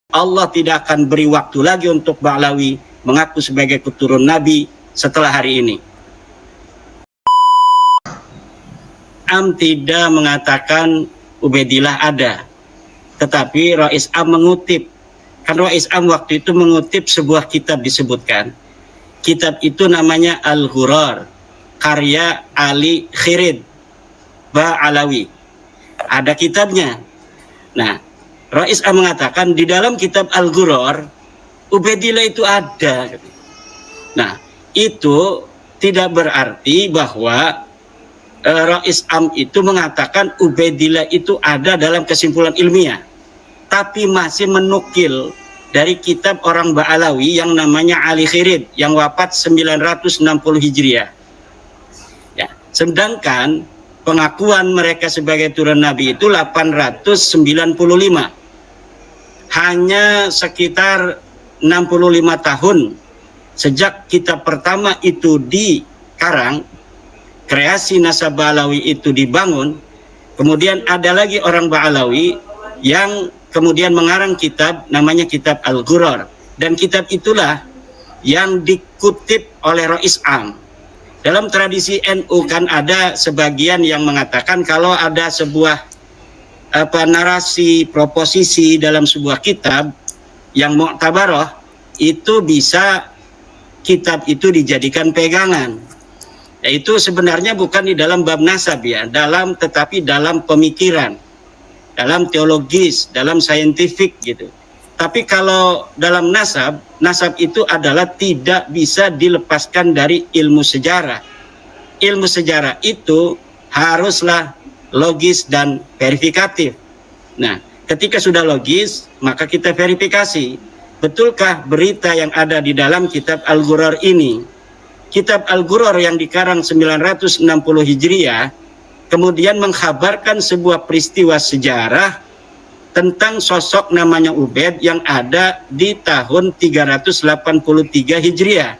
Allah tidak akan beri waktu lagi untuk Ba'lawi mengaku sebagai keturunan Nabi setelah hari ini. Am tidak mengatakan Ubaidillah ada, tetapi Rais Am mengutip. Kan Rais Am waktu itu mengutip sebuah kitab disebutkan. Kitab itu namanya Al-Ghurar, karya Ali Khirid Ba'alawi. Ada kitabnya. Nah, Rais Am mengatakan di dalam kitab Al-Ghurar, Ubaidillah itu ada. Nah, itu tidak berarti bahwa Rais Am itu mengatakan Ubaidillah itu ada dalam kesimpulan ilmiah, tapi masih menukil dari kitab orang Ba'alawi yang namanya Ali Khirid yang wafat 960 Hijriah. Ya, sedangkan pengakuan mereka sebagai turun Nabi itu 895. Hanya sekitar 65 tahun sejak kitab pertama itu dikarang, kreasi nasab Ba'alawi itu dibangun. Kemudian ada lagi orang Ba'alawi yang kemudian mengarang kitab namanya kitab Al-Ghurar, dan kitab itulah yang dikutip oleh Rais Am. Dalam tradisi NU kan ada sebagian yang mengatakan kalau ada sebuah narasi proposisi dalam sebuah kitab yang mu'tabarah, itu bisa kitab itu dijadikan pegangan. Itu sebenarnya bukan di dalam bab nasab ya, tetapi dalam pemikiran, dalam teologis, dalam saintifik gitu. Tapi kalau dalam nasab itu adalah tidak bisa dilepaskan dari ilmu sejarah. Ilmu sejarah itu haruslah logis dan verifikatif. Nah, ketika sudah logis, maka kita verifikasi. Betulkah berita yang ada di dalam kitab Al-Ghurar ini? Kitab Al-Ghurar yang dikarang 960 Hijriah kemudian mengkhabarkan sebuah peristiwa sejarah tentang sosok namanya Ubaid yang ada di tahun 383 Hijriah.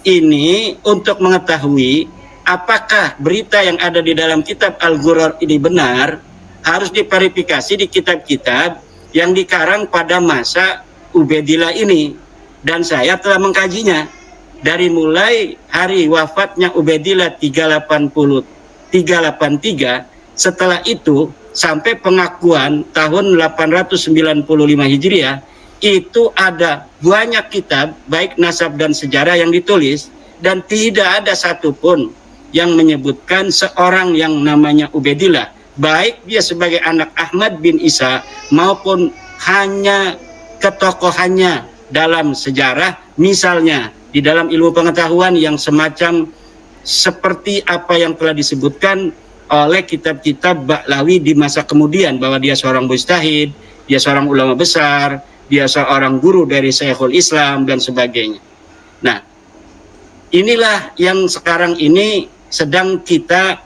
Ini untuk mengetahui apakah berita yang ada di dalam kitab Al-Ghurar ini benar, harus diverifikasi di kitab-kitab yang dikarang pada masa Ubaidillah ini. Dan saya telah mengkajinya dari mulai hari wafatnya Ubaidillah 383, setelah itu sampai pengakuan tahun 895 Hijriah, itu ada banyak kitab baik nasab dan sejarah yang ditulis, dan tidak ada satupun yang menyebutkan seorang yang namanya Ubaidillah, baik dia sebagai anak Ahmad bin Isa maupun hanya ketokohannya dalam sejarah, misalnya di dalam ilmu pengetahuan yang semacam seperti apa yang telah disebutkan oleh kitab-kitab Ba'lawi di masa kemudian, bahwa dia seorang mujtahid, dia seorang ulama besar, dia seorang guru dari Syekhul Islam dan sebagainya. Nah, inilah yang sekarang ini sedang kita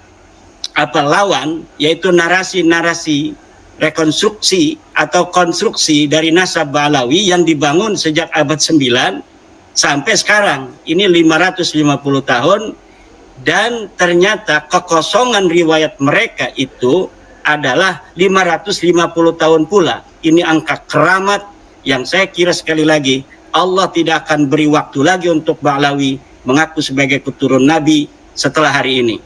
lawan, yaitu narasi-narasi rekonstruksi atau konstruksi dari nasab Ba'lawi yang dibangun sejak abad 9 sampai sekarang. Ini 550 tahun, dan ternyata kekosongan riwayat mereka itu adalah 550 tahun pula. Ini angka keramat yang saya kira sekali lagi Allah tidak akan beri waktu lagi untuk Ba'lawi mengaku sebagai keturunan Nabi setelah hari ini.